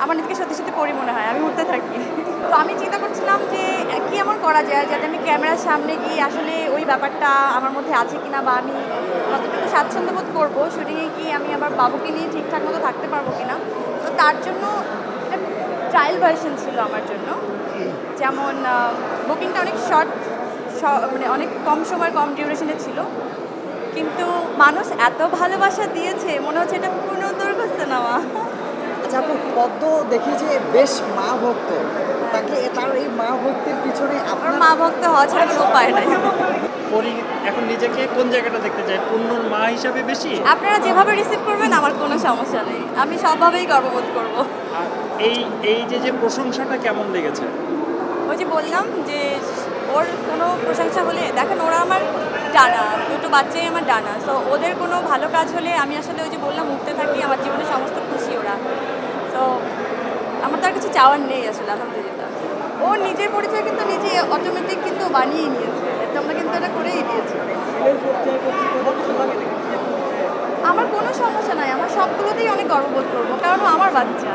আমার নিজেকে সত্যি সত্যি পড়ি মনে হয়, আমি উঠতে থাকি। তো আমি চিন্তা করছিলাম যে কি এমন করা যায় যাতে আমি ক্যামেরার সামনে গিয়ে আসলে ওই ব্যাপারটা আমার মধ্যে আছে কিনা, বা আমি কতটুকু স্বাচ্ছন্দ্য বোধ করবো শুটিংয়ে গিয়ে, আমি আমার বাবুকে নিয়ে ঠিকঠাক মতো থাকতে পারবো কিনা। তো তার জন্য একটা ট্রায়াল ভার্সন ছিল আমার জন্য। যেমন বুকিংটা অনেক শর্ট, মানে অনেক কম সময় কম ডিউরেশনে ছিল, কিন্তু মানুষ এত ভালোবাসা দিয়েছে মনে হচ্ছে এটা পূর্ণদৈর্ঘ্য সিনেমা। আচ্ছা আপু, পদ্ম দেখি যে বেশ মা ভক্ত, তাকে তার এই মা ভক্তির পিছনে আমার আপনার মা ভক্ত হওয়া ছাড়া কোনো উপায় নাই। পরি এখন নিজেকে কোন জায়গাটা দেখতে চাই, পূর্ণর মা হিসাবে বেশি? আপনারা যেভাবে রিসিভ করবেন আমার কোনো সমস্যা নেই, আমি সবভাবেই গর্ববোধ করব। আর এই এই যে প্রশংসাটা কেমন লেগেছে? ওই যে বললাম যে ওর কোনো প্রশংসা হলে, দেখেন ওরা আমার ডানা, দুটো বাচ্চাই আমার ডানা, সো ওদের কোনো ভালো কাজ হলে আমি আসলে ওই যে বললাম উঠতে থাকি, আমার জীবনে সমস্ত খুশি ওরা। তো আমার তো আর কিছু চাওয়ার নেই আসলে, আলহামদুলিল্লাহ। ও নিজের পরিচয় কিন্তু নিজে অটোমেটিক কিন্তু বানিয়েই নিয়েছে, তোমরা কিন্তু এটা করেই দিয়েছে। আমার কোনো সমস্যা নাই, আমার সবগুলোতেই অনেক গর্ববোধ করবো, কারণ ও আমার বাচ্চা।